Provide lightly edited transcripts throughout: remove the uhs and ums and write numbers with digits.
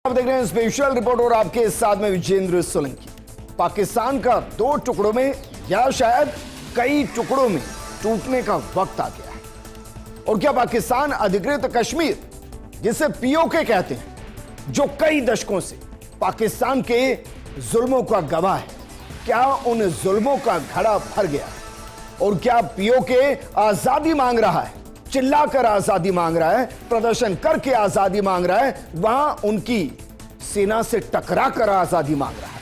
आप देख रहे हैं स्पेशल रिपोर्ट और आपके साथ में विजेंद्र सोलंकी। पाकिस्तान का दो टुकड़ों में या शायद कई टुकड़ों में टूटने का वक्त आ गया है। और क्या पाकिस्तान अधिकृत कश्मीर, जिसे पीओके कहते हैं, जो कई दशकों से पाकिस्तान के जुल्मों का गवाह है, क्या उन जुल्मों का घड़ा भर गया है? और क्या पीओके आजादी मांग रहा है, चिल्लाकर आजादी मांग रहा है, प्रदर्शन करके आजादी मांग रहा है, वहां उनकी सेना से टकरा कर आजादी मांग रहा है?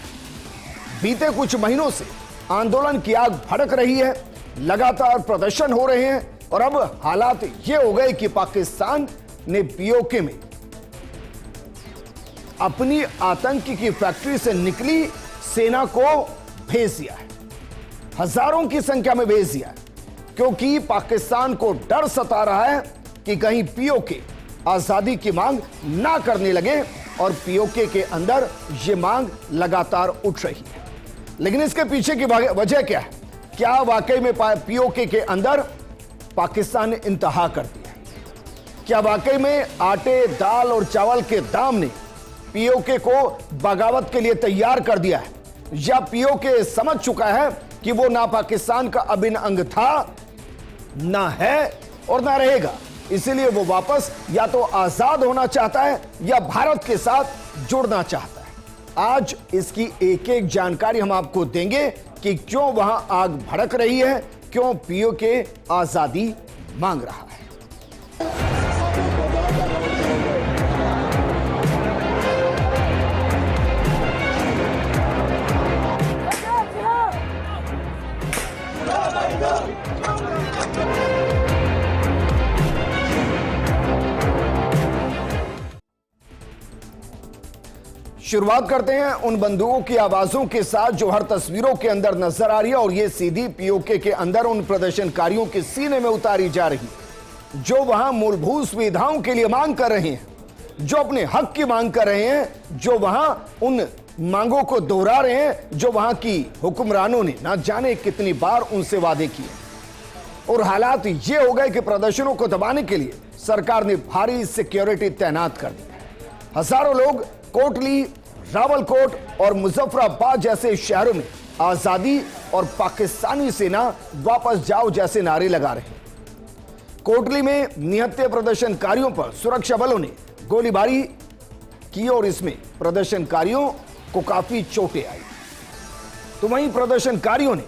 बीते कुछ महीनों से आंदोलन की आग भड़क रही है, लगातार प्रदर्शन हो रहे हैं और अब हालात ये हो गए कि पाकिस्तान ने पीओके में अपनी आतंकी की फैक्ट्री से निकली सेना को भेज दिया है, हजारों की संख्या में भेज दिया है, क्योंकि पाकिस्तान को डर सता रहा है कि कहीं पीओके आजादी की मांग ना करने लगे। और पीओके के अंदर यह मांग लगातार उठ रही है। लेकिन इसके पीछे की वजह क्या है? क्या वाकई में पीओके के अंदर पाकिस्तान ने इंतहा कर दिया? क्या वाकई में आटे, दाल और चावल के दाम ने पीओके को बगावत के लिए तैयार कर दिया है? या पीओके समझ चुका है कि वो ना पाकिस्तान का अभिन्न अंग था, ना है और ना रहेगा, इसीलिए वो वापस या तो आजाद होना चाहता है या भारत के साथ जुड़ना चाहता है? आज इसकी एक एक जानकारी हम आपको देंगे कि क्यों वहां आग भड़क रही है, क्यों पीओके आजादी मांग रहा है। शुरुआत करते हैं उन बंदूकों की आवाजों के साथ जो हर तस्वीरों के अंदर नजर आ रही है, और ये सीधी पीओके के अंदर उन प्रदर्शनकारियों के सीने में उतारी जा रही है जो वहां मूलभूत सुविधाओं के लिए मांग कर रहे हैं, जो अपने हक की मांग कर रहे हैं, जो वहां उन मांगों को दोहरा रहे हैं जो वहां की हुक्मरानों ने ना जाने कितनी बार उनसे वादे किए। और हालात ये हो गए कि प्रदर्शनों को दबाने के लिए सरकार ने भारी सिक्योरिटी तैनात कर दी है। हजारों लोग कोटली, रावलकोट और मुजफ्फराबाद जैसे शहरों में आजादी और पाकिस्तानी सेना वापस जाओ जैसे नारे लगा रहे हैं। कोटली में निहत्थे प्रदर्शनकारियों पर सुरक्षा बलों ने गोलीबारी की और इसमें प्रदर्शनकारियों को काफी चोटें आई। तो वहीं प्रदर्शनकारियों ने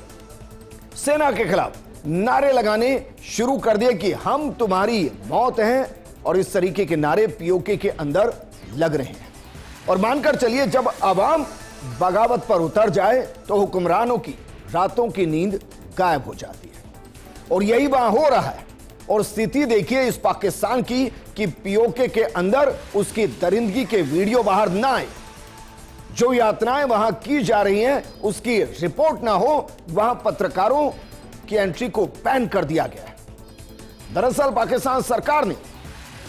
सेना के खिलाफ नारे लगाने शुरू कर दिए कि हम तुम्हारी मौत हैं, और इस तरीके के नारे पीओके के अंदर लग रहे हैं। और मानकर चलिए, जब आवाम बगावत पर उतर जाए तो हुक्मरानों की रातों की नींद गायब हो जाती है, और यही वहां हो रहा है। और स्थिति देखिए इस पाकिस्तान की कि पीओके के अंदर उसकी दरिंदगी के वीडियो बाहर ना आए, जो यातनाएं वहां की जा रही हैं उसकी रिपोर्ट ना हो, वहां पत्रकारों की एंट्री को बैन कर दिया गया है। दरअसल पाकिस्तान सरकार ने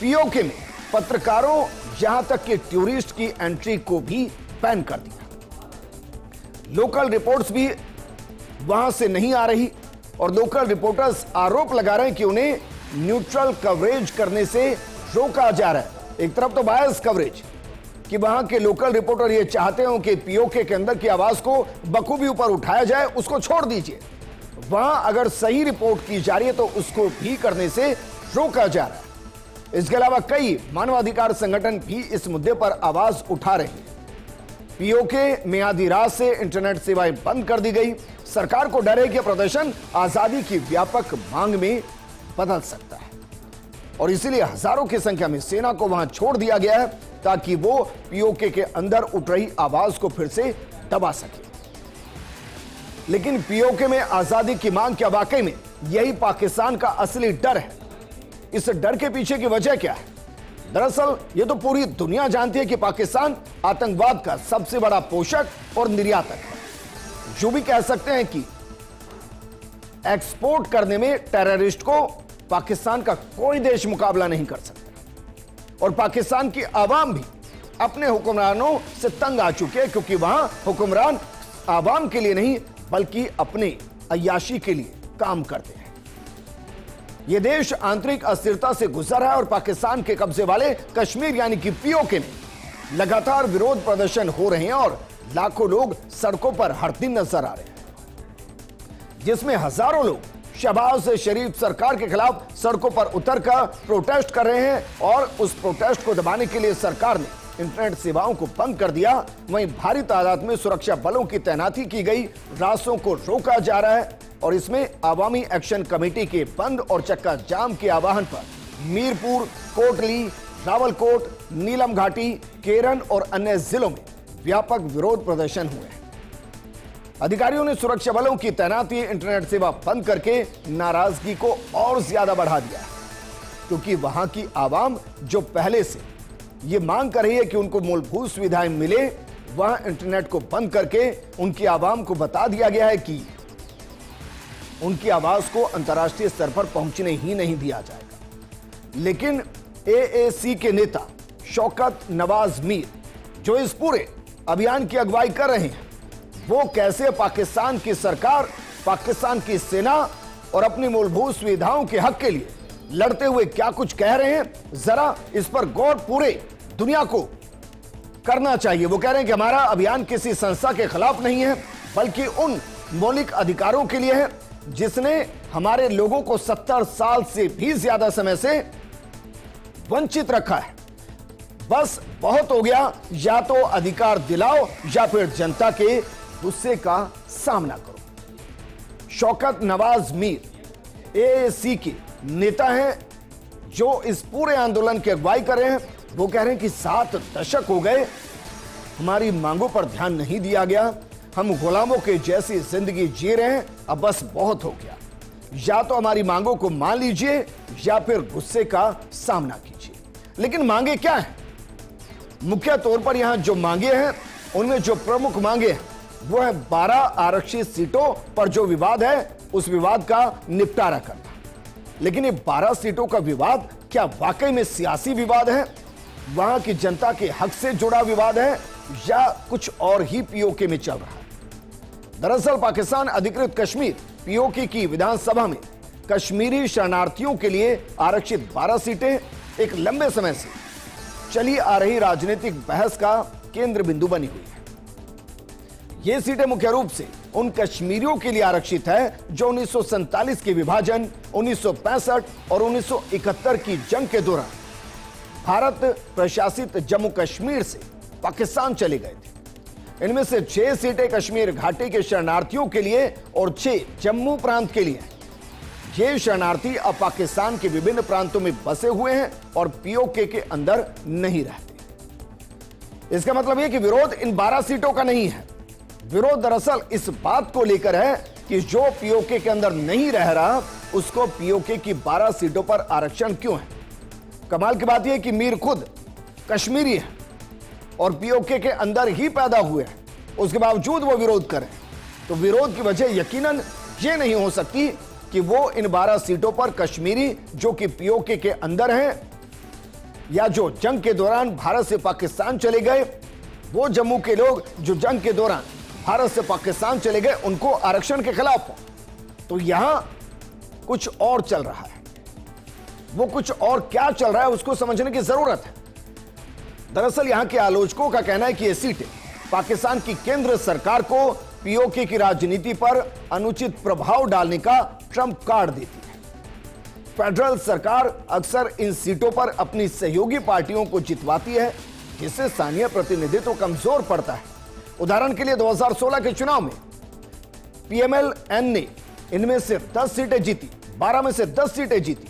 पीओके में पत्रकारों, यहां तक कि टूरिस्ट की एंट्री को भी बैन कर दिया। लोकल रिपोर्ट्स भी वहां से नहीं आ रही, और लोकल रिपोर्टर्स आरोप लगा रहे हैं कि उन्हें न्यूट्रल कवरेज करने से रोका जा रहा है। एक तरफ तो बायस कवरेज कि वहां के लोकल रिपोर्टर ये चाहते हो कि पीओके के अंदर की आवाज को बखूबी ऊपर उठाया जाए, उसको छोड़ दीजिए। वहां अगर सही रिपोर्ट की जा रही है तो उसको भी करने से रोका जा रहा है। इसके अलावा कई मानवाधिकार संगठन भी इस मुद्दे पर आवाज उठा रहे हैं। पीओके में आधी रात से इंटरनेट सेवाएं बंद कर दी गई। सरकार को डर है कि प्रदर्शन आजादी की व्यापक मांग में बदल सकता है, और इसीलिए हजारों की संख्या में सेना को वहां छोड़ दिया गया है ताकि वो पीओके के अंदर उठ रही आवाज को फिर से दबा सके। लेकिन पीओके में आजादी की मांग क्या वाकई में यही पाकिस्तान का असली डर है? इस डर के पीछे की वजह क्या है? दरअसल ये तो पूरी दुनिया जानती है कि पाकिस्तान आतंकवाद का सबसे बड़ा पोषक और निर्यातक है। जो भी कह सकते हैं कि एक्सपोर्ट करने में टेररिस्ट को पाकिस्तान का कोई देश मुकाबला नहीं कर सकता। और पाकिस्तान की आवाम भी अपने हुक्मरानों से तंग आ चुके हैं, क्योंकि वहां हुक्मरान आवाम के लिए नहीं बल्कि अपने अय्याशी के लिए काम करते हैं। यह देश आंतरिक अस्थिरता से गुजर है और पाकिस्तान के कब्जे वाले कश्मीर यानी कि पीओके ने लगातार विरोध प्रदर्शन हो रहे हैं और लाखों लोग सड़कों पर हर दिन नजर आ रहे हैं, जिसमें हजारों लोग शहबाज शरीफ सरकार के खिलाफ सड़कों पर उतरकर प्रोटेस्ट कर रहे हैं। और उस प्रोटेस्ट को दबाने के लिए सरकार ने इंटरनेट सेवाओं को बंद कर दिया। वहीं भारी तादाद में सुरक्षा बलों की तैनाती की गई, रास्तों को रोका जा रहा है और इसमें आवामी एक्शन कमेटी के बंद और चक्का जाम के आह्वान पर मीरपुर, कोटली, रावलकोट, नीलम घाटी, केरन और अन्य जिलों में व्यापक विरोध प्रदर्शन हुए हैं। अधिकारियों ने सुरक्षा बलों की तैनाती, इंटरनेट सेवा बंद करके नाराजगी को और ज्यादा बढ़ा दिया है, क्योंकि वहां की आवाम जो पहले से ये मांग कर रही है कि उनको मूलभूत सुविधाएं मिले, वहां इंटरनेट को बंद करके उनकी आवाम को बता दिया गया है कि उनकी आवाज को अंतर्राष्ट्रीय स्तर पर पहुंचने ही नहीं दिया जाएगा। लेकिन एएसी के नेता शौकत नवाज मीर, जो इस पूरे अभियान की अगुवाई कर रहे हैं, वो कैसे पाकिस्तान की सरकार, पाकिस्तान की सेना और अपनी मूलभूत सुविधाओं के हक के लिए लड़ते हुए क्या कुछ कह रहे हैं, जरा इस पर गौर पूरे दुनिया को करना चाहिए। वो कह रहे हैं कि हमारा अभियान किसी संस्था के खिलाफ नहीं है, बल्कि उन मौलिक अधिकारों के लिए है जिसने हमारे लोगों को 70 साल से भी ज्यादा समय से वंचित रखा है। बस बहुत हो गया, या तो अधिकार दिलाओ या फिर जनता के गुस्से का सामना करो। शौकत नवाज मीर एएसी के नेता हैं जो इस पूरे आंदोलन की अगुवाई कर रहे हैं। वो कह रहे हैं कि 7 दशक हो गए, हमारी मांगों पर ध्यान नहीं दिया गया, हम गुलामों के जैसी जिंदगी जी रहे हैं, अब बस बहुत हो गया। या तो हमारी मांगों को मान लीजिए या फिर गुस्से का सामना कीजिए। लेकिन मांगे क्या है? मुख्य तौर पर यहां जो मांगे हैं, उनमें जो प्रमुख मांगे हैं वो है 12 आरक्षित सीटों पर जो विवाद है, उस विवाद का निपटारा करना। लेकिन ये 12 सीटों का विवाद क्या वाकई में सियासी विवाद है, वहां की जनता के हक से जुड़ा विवाद है, या कुछ और ही पीओके में चल रहा है? दरअसल पाकिस्तान अधिकृत कश्मीर पीओके की विधानसभा में कश्मीरी शरणार्थियों के लिए आरक्षित 12 सीटें एक लंबे समय से चली आ रही राजनीतिक बहस का केंद्र बिंदु बनी हुई है। ये सीटें मुख्य रूप से उन कश्मीरियों के लिए आरक्षित है जो 1947 के विभाजन, 1965 और 1971 की जंग के दौरान भारत प्रशासित जम्मू कश्मीर से पाकिस्तान चले गए थे। इनमें से 6 सीटें कश्मीर घाटी के शरणार्थियों के लिए और 6 जम्मू प्रांत के लिए। ये शरणार्थी अब पाकिस्तान के विभिन्न प्रांतों में बसे हुए हैं और पीओके के अंदर नहीं रहते। इसका मतलब यह कि विरोध इन 12 सीटों का नहीं है। विरोध दरअसल इस बात को लेकर है कि जो पीओके के अंदर नहीं रह रहा, उसको पीओके की 12 सीटों पर आरक्षण क्यों है। कमाल की बात यह कि मीर खुद कश्मीरी है और पीओके के अंदर ही पैदा हुए हैं, उसके बावजूद वो विरोध करें, तो विरोध की वजह यकीनन ये नहीं हो सकती कि वो इन 12 सीटों पर कश्मीरी जो कि पीओके के अंदर हैं, या जो जंग के दौरान भारत से पाकिस्तान चले गए, वो जम्मू के लोग जो जंग के दौरान भारत से पाकिस्तान चले गए, उनको आरक्षण के खिलाफ हो। तो यहां कुछ और चल रहा है। वो कुछ और क्या चल रहा है उसको समझने की जरूरत है। दरअसल यहां के आलोचकों का कहना है कि ये सीटें पाकिस्तान की केंद्र सरकार को पीओके की राजनीति पर अनुचित प्रभाव डालने का ट्रंप कार्ड देती है। फेडरल सरकार अक्सर इन सीटों पर अपनी सहयोगी पार्टियों को जितवाती है, जिससे स्थानीय प्रतिनिधित्व कमजोर पड़ता है। उदाहरण के लिए 2016 के चुनाव में पीएमएल-एन ने इनमें से 10 सीटें जीती, 12 में से 10 सीटें जीती।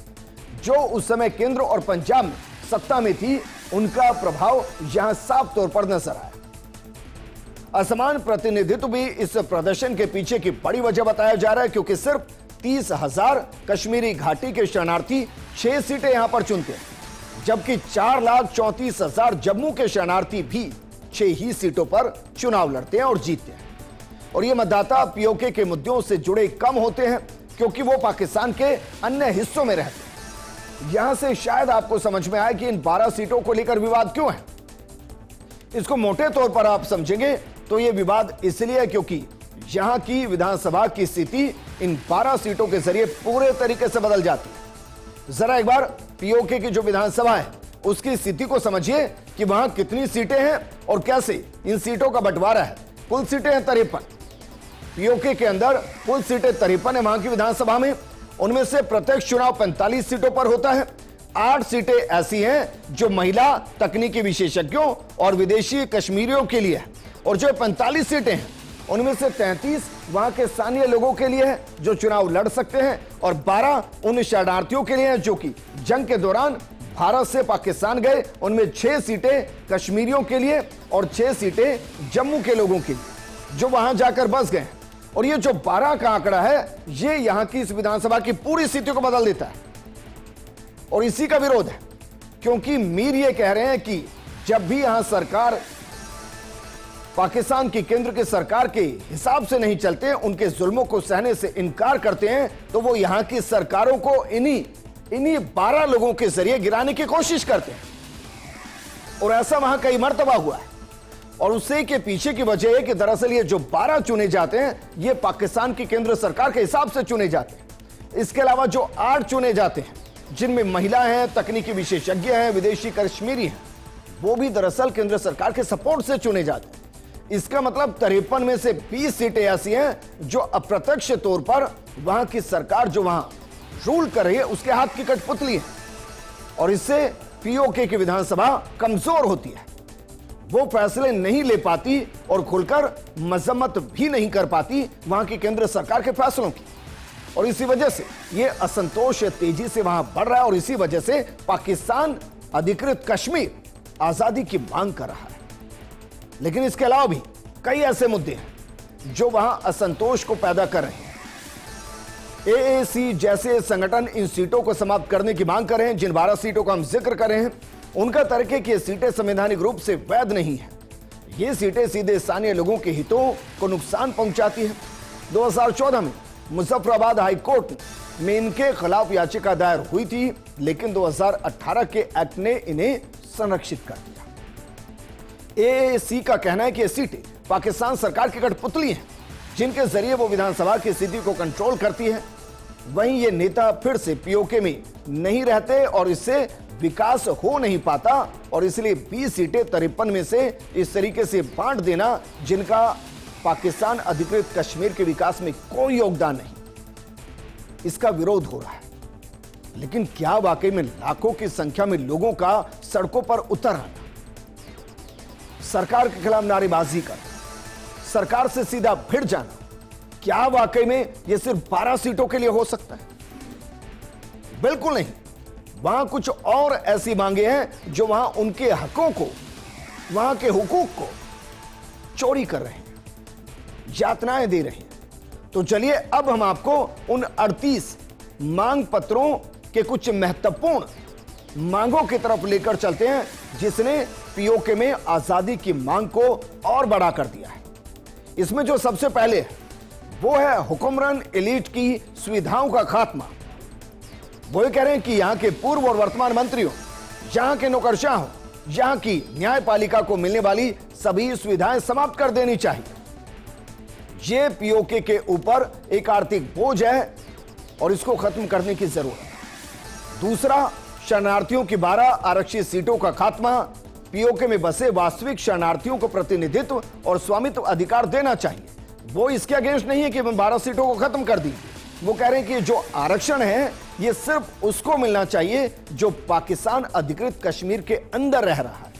जो उस समय केंद्र और पंजाब में सत्ता में थी, उनका प्रभाव यहां साफ तौर पर नजर आया। असमान प्रतिनिधित्व भी इस प्रदर्शन के पीछे की बड़ी वजह बताया जा रहा है, क्योंकि सिर्फ 30,000 कश्मीरी घाटी के शरणार्थी 6 सीटें यहां पर चुनते हैं, जबकि 4,34,000 जम्मू के शरणार्थी भी 6 ही सीटों पर चुनाव लड़ते हैं और जीतते हैं। और ये मतदाता पीओके के मुद्दों से जुड़े कम होते हैं, क्योंकि वो पाकिस्तान के अन्य हिस्सों में रहते हैं। यहां से शायद आपको समझ में आए कि इन 12 सीटों को लेकर विवाद क्यों है। इसको मोटे तौर पर आप समझेंगे तो यह विवाद इसलिए है क्योंकि यहां की विधानसभा की स्थिति इन 12 सीटों के जरिए पूरे तरीके से बदल जाती है। जरा एक बार पीओके की जो विधानसभा है उसकी स्थिति को समझिए कि वहां कितनी सीटें हैं और कैसे इन सीटों का बंटवारा है। कुल सीटें हैं 53। पीओके के अंदर कुल सीटें 53 है वहां की विधानसभा में। उनमें से प्रत्यक्ष चुनाव 45 सीटों पर होता है। 8 सीटें ऐसी हैं जो महिला तकनीकी विशेषज्ञों और विदेशी कश्मीरियों के लिए है, और जो 45 सीटें हैं उनमें से 33 वहां के स्थानीय लोगों के लिए है जो चुनाव लड़ सकते हैं, और 12 उन शरणार्थियों के लिए हैं जो कि जंग के दौरान भारत से पाकिस्तान गए। उनमें 6 सीटें कश्मीरियों के लिए और 6 सीटें जम्मू के लोगों के लिए जो वहां जाकर बस गए। और ये जो 12 का आंकड़ा है ये यहां की इस विधानसभा की पूरी स्थिति को बदल देता है, और इसी का विरोध है, क्योंकि मीर ये कह रहे हैं कि जब भी यहां सरकार पाकिस्तान की केंद्र की सरकार के हिसाब से नहीं चलते, उनके जुल्मों को सहने से इनकार करते हैं, तो वो यहां की सरकारों को इन्हीं 12 लोगों के जरिए गिराने की कोशिश करते हैं। और ऐसा वहां कई मर्तबा हुआ है, और उससे के पीछे की वजह है कि दरअसल ये जो 12 चुने जाते हैं ये पाकिस्तान की केंद्र सरकार के हिसाब से चुने जाते हैं। इसके अलावा जो 8 चुने जाते हैं जिनमें महिला हैं, तकनीकी विशेषज्ञ हैं, विदेशी कश्मीरी हैं, वो भी दरअसल केंद्र सरकार के सपोर्ट से चुने जाते हैं। इसका मतलब 53 में से 20 सीटें ऐसी हैं जो अप्रत्यक्ष तौर पर वहां की सरकार जो वहां रूल कर रही है उसके हाथ की कठपुतली है, और इससे पीओके की विधानसभा कमजोर होती है। वो फैसले नहीं ले पाती और खुलकर मजम्मत भी नहीं कर पाती वहां की केंद्र सरकार के फैसलों की, और इसी वजह से ये असंतोष तेजी से वहां बढ़ रहा है, और इसी वजह से पाकिस्तान अधिकृत कश्मीर आजादी की मांग कर रहा है। लेकिन इसके अलावा भी कई ऐसे मुद्दे हैं जो वहां असंतोष को पैदा कर रहे हैं। एएसी जैसे संगठन इन सीटों को समाप्त करने की मांग कर रहे हैं। जिन 12 सीटों का हम जिक्र कर रहे हैं उनका तर्क है कि ये सीटें संवैधानिक रूप से वैध नहीं है। ये सीटें सीधे स्थानीय लोगों के हितों को नुकसान पहुंचाती है। 2014 में मुजफ्फराबाद हाईकोर्ट में इनके खिलाफ याचिका दायर हुई थी, लेकिन 2018 के एक्ट ने इन्हें संरक्षित कर दिया। एएसी का कहना है कि ये सीटें पाकिस्तान सरकार की कठपुतली हैं जिनके जरिए वो विधानसभा की स्थिति को कंट्रोल करती है। वहीं ये नेता फिर से पीओके में नहीं रहते और इससे विकास हो नहीं पाता, और इसलिए 20 सीटें 53 में से इस तरीके से बांट देना जिनका पाकिस्तान अधिकृत कश्मीर के विकास में कोई योगदान नहीं, इसका विरोध हो रहा है। लेकिन क्या वाकई में लाखों की संख्या में लोगों का सड़कों पर उतर आना, सरकार के खिलाफ नारेबाजी कर, सरकार से सीधा भिड़ जाना, क्या वाकई में यह सिर्फ 12 सीटों के लिए हो सकता है? बिल्कुल नहीं। वहां कुछ और ऐसी मांगे हैं जो वहां उनके हकों को, वहां के हुकूक को चोरी कर रहे हैं, यातनाएं दे रहे हैं। तो चलिए अब हम आपको उन 38 मांग पत्रों के कुछ महत्वपूर्ण मांगों की तरफ लेकर चलते हैं जिसने पीओके में आजादी की मांग को और बड़ा कर दिया है। इसमें जो सबसे पहले है वो है हुक्मरान एलीट की सुविधाओं का खात्मा। वो ये कह रहे हैं कि यहां के पूर्व और वर्तमान मंत्रियों, यहां के नौकरशाहों, यहां की न्यायपालिका को मिलने वाली सभी सुविधाएं समाप्त कर देनी चाहिए। ये पीओके के ऊपर एक आर्थिक बोझ है और इसको खत्म करने की जरूरत है। दूसरा, शरणार्थियों की 12 आरक्षित सीटों का खात्मा। पीओके में बसे वास्तविक शरणार्थियों को प्रतिनिधित्व और स्वामित्व अधिकार देना चाहिए। वो इसके अगेंस्ट नहीं है कि हम 12 सीटों को खत्म कर दी। वो कह रहे हैं कि जो आरक्षण है ये सिर्फ उसको मिलना चाहिए जो पाकिस्तान अधिकृत कश्मीर के अंदर रह रहा है,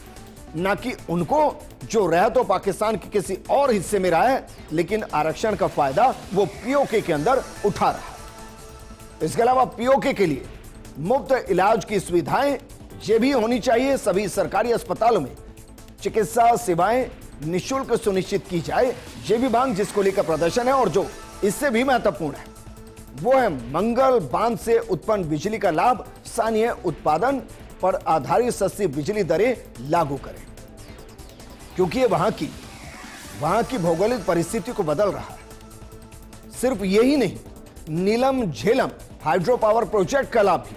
ना कि उनको जो रह तो पाकिस्तान के किसी और हिस्से में रहा है लेकिन आरक्षण का फायदा वो पीओके के अंदर उठा रहा है। इसके अलावा पीओके के लिए मुफ्त इलाज की सुविधाएं ये भी होनी चाहिए। सभी सरकारी अस्पतालों में चिकित्सा सेवाएं निःशुल्क सुनिश्चित की जाए। ये भी मांग जिसको लेकर प्रदर्शन है, और जो इससे भी महत्वपूर्ण है वो है मंगल बांध से उत्पन्न बिजली का लाभ स्थानीय उत्पादन पर आधारित सस्ती बिजली दरें लागू करें, क्योंकि ये वहां की भौगोलिक परिस्थिति को बदल रहा है। सिर्फ यही नहीं, नीलम झेलम हाइड्रो पावर प्रोजेक्ट का लाभ भी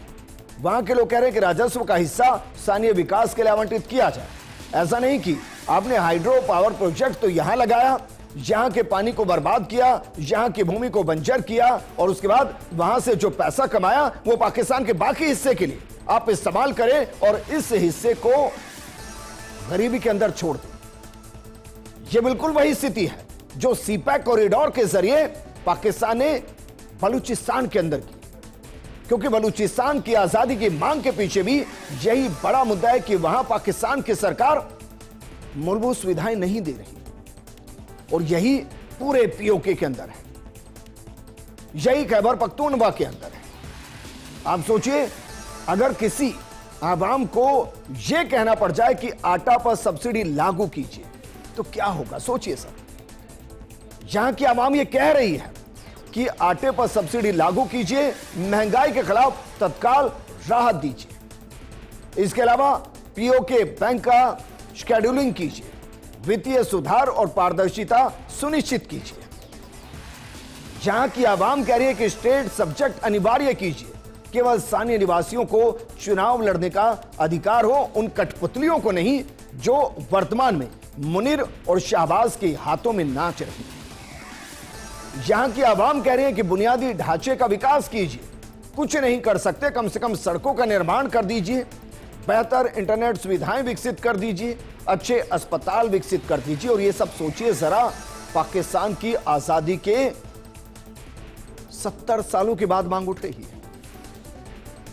वहां के लोग कह रहे हैं कि राजस्व का हिस्सा स्थानीय विकास के लिए आवंटित किया जाए। ऐसा नहीं कि आपने हाइड्रो पावर प्रोजेक्ट तो यहां लगाया, यहां के पानी को बर्बाद किया, यहां की भूमि को बंजर किया, और उसके बाद वहां से जो पैसा कमाया वो पाकिस्तान के बाकी हिस्से के लिए आप इस्तेमाल करें और इस हिस्से को गरीबी के अंदर छोड़ दें। यह बिल्कुल वही स्थिति है जो सीपैक कॉरिडोर के जरिए पाकिस्तान ने बलूचिस्तान के अंदर की, क्योंकि बलूचिस्तान की आजादी की मांग के पीछे भी यही बड़ा मुद्दा है कि वहां पाकिस्तान की सरकार मूलभूत सुविधाएं नहीं दे रही, और यही पूरे पीओके के अंदर है, यही खैबर पख्तूनख्वा के अंदर है। आप सोचिए, अगर किसी आवाम को यह कहना पड़ जाए कि आटा पर सब्सिडी लागू कीजिए तो क्या होगा, सोचिए सर। यहां की आवाम यह कह रही है कि आटे पर सब्सिडी लागू कीजिए, महंगाई के खिलाफ तत्काल राहत दीजिए। इसके अलावा पीओके बैंक का शेड्यूलिंग कीजिए, वित्तीय सुधार और पारदर्शिता सुनिश्चित कीजिए। जहां की आवाम कह रही है कि स्टेट सब्जेक्ट अनिवार्य कीजिए, केवल स्थानीय निवासियों को चुनाव लड़ने का अधिकार हो, उन कठपुतलियों को नहीं जो वर्तमान में मुनीर और शहबाज के हाथों में नाच रही है। यहां की आवाम कह रही है कि बुनियादी ढांचे का विकास कीजिए, कुछ नहीं कर सकते, कम से कम सड़कों का निर्माण कर दीजिए, बेहतर इंटरनेट सुविधाएं विकसित कर दीजिए, अच्छे अस्पताल विकसित कर दीजिए। और ये सब सोचिए जरा, पाकिस्तान की आजादी के 70 सालों के बाद मांग उठ रही है।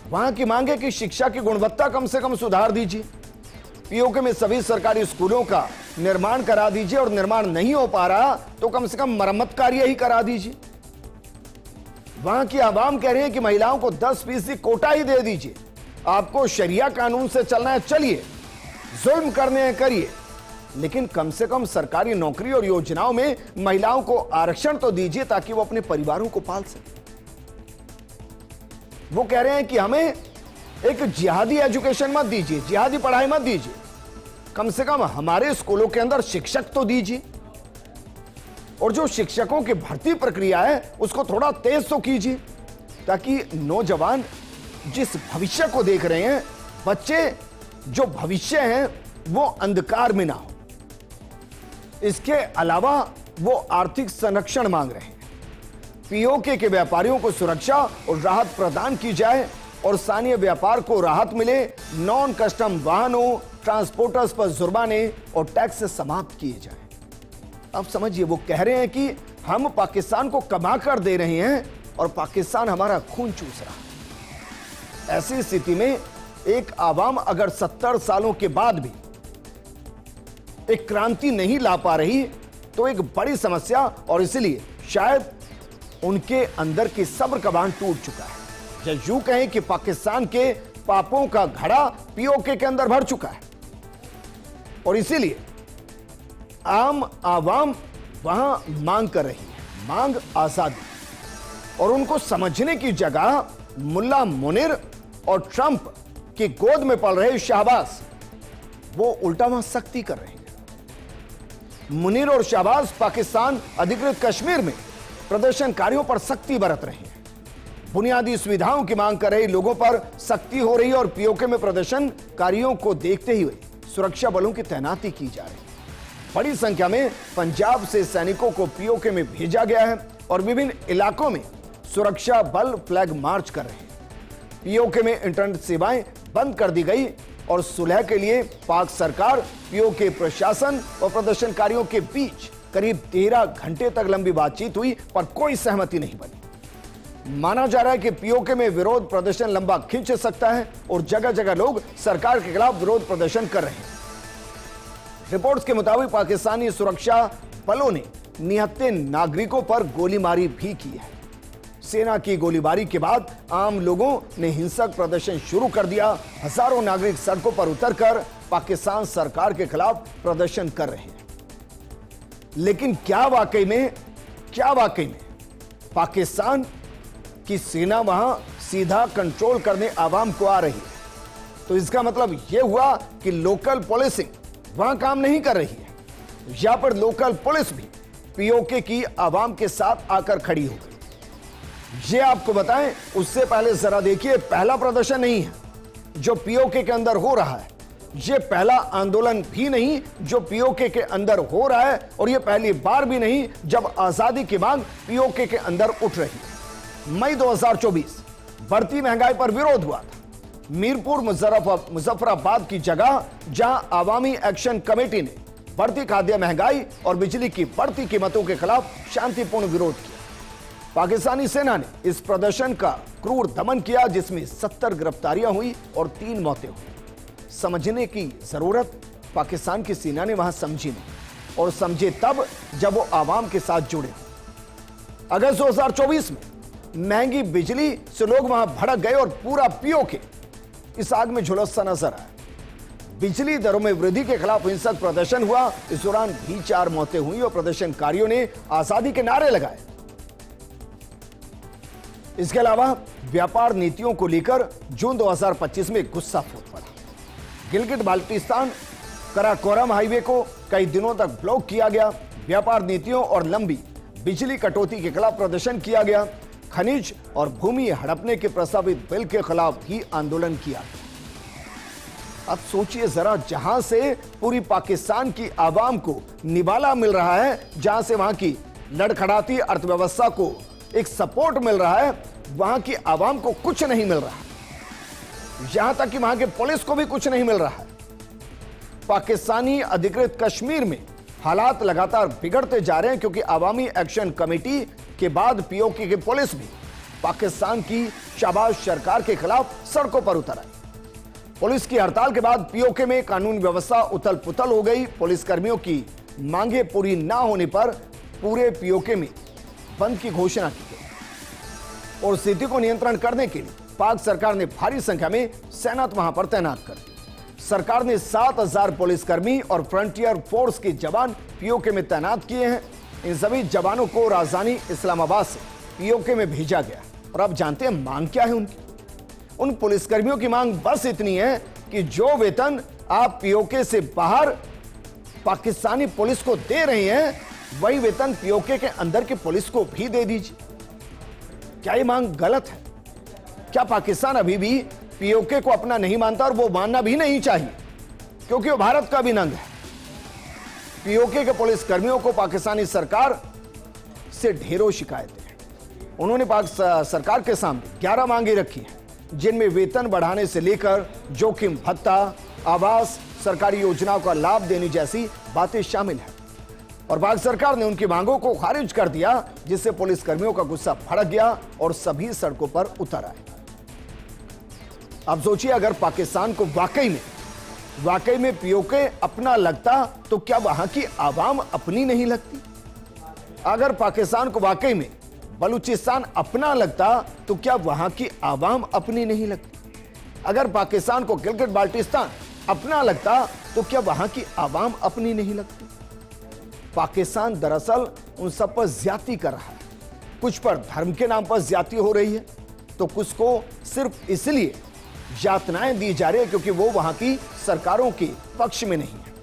वहां की मांग है कि शिक्षा की गुणवत्ता कम से कम सुधार दीजिए, पीओके में सभी सरकारी स्कूलों का निर्माण करा दीजिए, और निर्माण नहीं हो पा रहा तो कम से कम मरम्मत कार्य ही करा दीजिए। वहां की आवाम कह रही है कि महिलाओं को 10% कोटा ही दे दीजिए, आपको शरिया कानून से चलना है चलिए, जुल्म करने हैं करिए, लेकिन कम से कम सरकारी नौकरी और योजनाओं में महिलाओं को आरक्षण तो दीजिए ताकि वो अपने परिवारों को पाल सके। वो कह रहे हैं कि हमें एक जिहादी एजुकेशन मत दीजिए, जिहादी पढ़ाई मत दीजिए, कम से कम हमारे स्कूलों के अंदर शिक्षक तो दीजिए, और जो शिक्षकों की भर्ती प्रक्रिया है उसको थोड़ा तेज तो कीजिए, ताकि नौजवान जिस भविष्य को देख रहे हैं, बच्चे जो भविष्य हैं वो अंधकार में ना हो। इसके अलावा वो आर्थिक संरक्षण मांग रहे हैं, पीओके के व्यापारियों को सुरक्षा और राहत प्रदान की जाए, और स्थानीय व्यापार को राहत मिले, नॉन कस्टम वाहनों, ट्रांसपोर्टर्स पर जुर्माने और टैक्स समाप्त किए जाएं। अब समझिए, वो कह रहे हैं कि हम पाकिस्तान को कमा कर दे रहे हैं और पाकिस्तान हमारा खून चूस रहा है। ऐसी स्थिति में एक आवाम अगर 70 सालों के बाद भी एक क्रांति नहीं ला पा रही तो एक बड़ी समस्या, और इसलिए शायद उनके अंदर की सब्र का बांध टूट चुका है, या यूं कहें कि पाकिस्तान के पापों का घड़ा पीओके के अंदर भर चुका है, और इसीलिए आम आवाम वहां मांग कर रही है, मांग आजादी। और उनको समझने की जगह मुल्ला मुनीर और ट्रंप की गोद में पल रहे शहबाज, वो उल्टा वहां सख्ती कर रहे हैं। मुनीर और शहबाज पाकिस्तान अधिकृत कश्मीर में प्रदर्शनकारियों पर सख्ती बरत रहे हैं, बुनियादी सुविधाओं की मांग कर रहे लोगों पर सख्ती हो रही है, और पीओके में प्रदर्शनकारियों को देखते हुए सुरक्षा बलों की तैनाती की जा रही है। बड़ी संख्या में पंजाब से सैनिकों को पीओके में भेजा गया है, और विभिन्न इलाकों में सुरक्षा बल फ्लैग मार्च कर रहे हैं। पीओके में इंटरनेट सेवाएं बंद कर दी गई, और सुलह के लिए पाक सरकार, पीओके प्रशासन और प्रदर्शनकारियों के बीच करीब 13 घंटे तक लंबी बातचीत हुई, पर कोई सहमति नहीं बनी। माना जा रहा है कि पीओके में विरोध प्रदर्शन लंबा खिंच सकता है, और जगह जगह लोग सरकार के खिलाफ विरोध प्रदर्शन कर रहे हैं। रिपोर्ट्स के मुताबिक पाकिस्तानी सुरक्षा बलों ने निहत्थे नागरिकों पर गोलीबारी भी की है। सेना की गोलीबारी के बाद आम लोगों ने हिंसक प्रदर्शन शुरू कर दिया। हजारों नागरिक सड़कों पर उतरकर पाकिस्तान सरकार के खिलाफ प्रदर्शन कर रहे हैं। लेकिन क्या वाकई में पाकिस्तान की सेना वहां सीधा कंट्रोल करने आवाम को आ रही है? तो इसका मतलब यह हुआ कि लोकल पुलिसिंग वहां काम नहीं कर रही है, या पर लोकल पुलिस भी पीओके की आवाम के साथ आकर खड़ी हो गई। ये आपको बताएं, उससे पहले जरा देखिए, पहला प्रदर्शन नहीं है जो पीओके के अंदर हो रहा है, ये पहला आंदोलन भी नहीं जो पीओके के अंदर हो रहा है, और ये पहली बार भी नहीं जब आजादी की मांग पीओके के अंदर उठ रही है। मई 2024 बढ़ती महंगाई पर विरोध हुआ था, मीरपुर मुजफ्फराबाद की जगह जहां आवामी एक्शन कमेटी ने बढ़ती खाद्य महंगाई और बिजली की बढ़ती कीमतों के खिलाफ शांतिपूर्ण विरोध किया। पाकिस्तानी सेना ने इस प्रदर्शन का क्रूर दमन किया, जिसमें 70 गिरफ्तारियां हुई और 3 मौतें हुई। समझने की जरूरत पाकिस्तान की सेना ने वहां समझी नहीं, और समझे तब जब वो आवाम के साथ जुड़े। अगस्त 2024 में महंगी बिजली से लोग वहां भड़क गए और पूरा पीओके इस आग में झुलसता नजर आया। बिजली दरों में वृद्धि के खिलाफ हिंसक प्रदर्शन हुआ। इस दौरान भी 4 मौतें हुई और प्रदर्शनकारियों ने आजादी के नारे लगाए। इसके अलावा व्यापार नीतियों को लेकर जून 2025 में गुस्सा फूट पड़ा। गिलगिट बाल्टिस्तान कराकोरम हाईवे को कई दिनों तक ब्लॉक किया गया। व्यापार नीतियों और लंबी बिजली कटौती के खिलाफ प्रदर्शन किया गया। खनिज और भूमि हड़पने के प्रस्तावित बिल के खिलाफ भी आंदोलन किया गया। अब सोचिए जरा, जहां से पूरी पाकिस्तान की आवाम को निवाला मिल रहा है, जहां से वहां की लड़खड़ाती अर्थव्यवस्था को एक सपोर्ट मिल रहा है, वहां की आवाम को कुछ नहीं मिल रहा, यहां तक कि वहां के पुलिस को भी कुछ नहीं मिल रहा है। पाकिस्तानी अधिकृत कश्मीर में हालात लगातार बिगड़ते जा रहे हैं, क्योंकि आवामी एक्शन कमेटी के बाद पीओके की पुलिस भी पाकिस्तान की शाबाश सरकार के खिलाफ सड़कों पर उतर आई। पुलिस की हड़ताल के बाद पीओके में कानून व्यवस्था उथल पुथल हो गई। पुलिसकर्मियों की मांगे पूरी ना होने पर पूरे पीओके में बंद की घोषणा की गई और स्थिति को नियंत्रण करने के लिए पाक सरकार ने भारी संख्या में सेना वहां पर तैनात कर दी। सरकार ने 7000 पुलिसकर्मी और फ्रंटियर फोर्स के जवान पीओके में तैनात किए हैं। इन सभी जवानों को राजधानी इस्लामाबाद से पीओके में भेजा गया। और अब जानते हैं मांग क्या है उनकी। उन पुलिसकर्मियों की मांग बस इतनी है कि जो वेतन आप पीओके से बाहर पाकिस्तानी पुलिस को दे रहे हैं, वही वेतन पीओके के अंदर की पुलिस को भी दे दीजिए। क्या ये मांग गलत है? क्या पाकिस्तान अभी भी पीओके को अपना नहीं मानता, और वो मानना भी नहीं चाहिए, क्योंकि वो भारत का भी नंग है। पीओके के पुलिस कर्मियों को पाकिस्तानी सरकार से ढेरों शिकायतें हैं। उन्होंने पाक सरकार के सामने 11 मांगे रखी हैं, जिनमें वेतन बढ़ाने से लेकर जोखिम भत्ता, आवास, सरकारी योजनाओं का लाभ देने जैसी बातें शामिल हैं। और पाक सरकार ने उनकी मांगों को खारिज कर दिया, जिससे पुलिसकर्मियों का गुस्सा भड़क गया और सभी सड़कों पर उतर आए। अब सोचिए, अगर पाकिस्तान को वाकई में पीओके अपना लगता, तो क्या वहां की आवाम अपनी नहीं लगती? अगर पाकिस्तान को वाकई में बलूचिस्तान अपना लगता, तो क्या वहां की आवाम अपनी नहीं लगती? अगर पाकिस्तान को गिलगिट बाल्टिस्तान अपना लगता, तो क्या वहां की आवाम अपनी नहीं लगती? पाकिस्तान दरअसल उन सब पर ज्यादती कर रहा है। कुछ पर धर्म के नाम पर ज्यादती हो रही है, तो कुछ को सिर्फ इसलिए यातनाएं दी जा रही है क्योंकि वो वहां की सरकारों के पक्ष में नहीं है।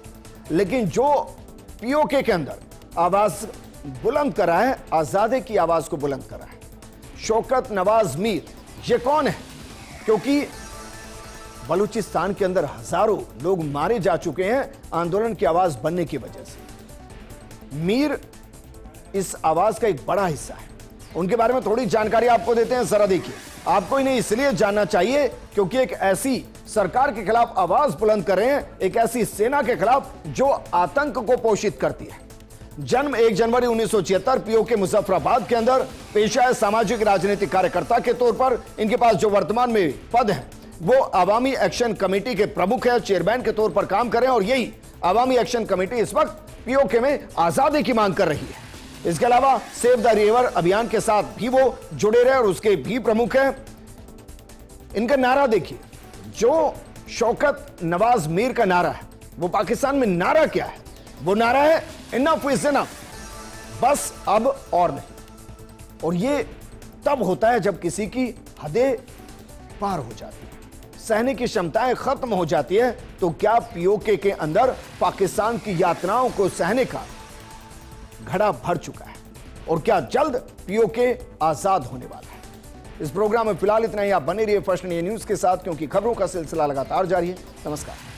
लेकिन जो पीओके के अंदर आवाज बुलंद कर रहा है, आजादी की आवाज को बुलंद कर रहा है, शौकत नवाज मीर, ये कौन है? क्योंकि बलूचिस्तान के अंदर हजारों लोग मारे जा चुके हैं आंदोलन की आवाज बनने की वजह से। मीर इस आवाज का एक बड़ा हिस्सा है। उनके बारे में थोड़ी जानकारी आपको देते हैं, जरा देखिए। आपको इन्हें इसलिए जानना चाहिए क्योंकि एक ऐसी सरकार के खिलाफ आवाज बुलंद कर रहे हैं, एक ऐसी सेना के खिलाफ जो आतंक को पोषित करती है। जन्म 1 जनवरी 1976 पीओके मुजफ्फराबाद के अंदर, पेशा है सामाजिक राजनीतिक कार्यकर्ता के तौर पर। इनके पास जो वर्तमान में पद है वो आवामी एक्शन कमेटी के प्रमुख है, चेयरमैन के तौर पर काम कर रहे हैं। और यही आवामी एक्शन कमेटी इस वक्त पीओके में आजादी की मांग कर रही है। इसके अलावा सेव द रिवर अभियान के साथ भी वो जुड़े रहे और उसके भी प्रमुख हैं। इनका नारा देखिए, जो शौकत नवाज मीर का नारा है, वो पाकिस्तान में नारा क्या है? वो नारा है इनफ इज इनफ, बस अब और नहीं। और ये तब होता है जब किसी की हदें पार हो जाती है, सहने की क्षमताएं खत्म हो जाती है। तो क्या पीओके के अंदर पाकिस्तान की यातनाओं को सहने का घड़ा भर चुका है? और क्या जल्द पीओके आजाद होने वाला है? इस प्रोग्राम में फिलहाल इतना ही। आप बने रहिए फर्स्ट इंडिया न्यूज के साथ, क्योंकि खबरों का सिलसिला लगातार जारी है। नमस्कार।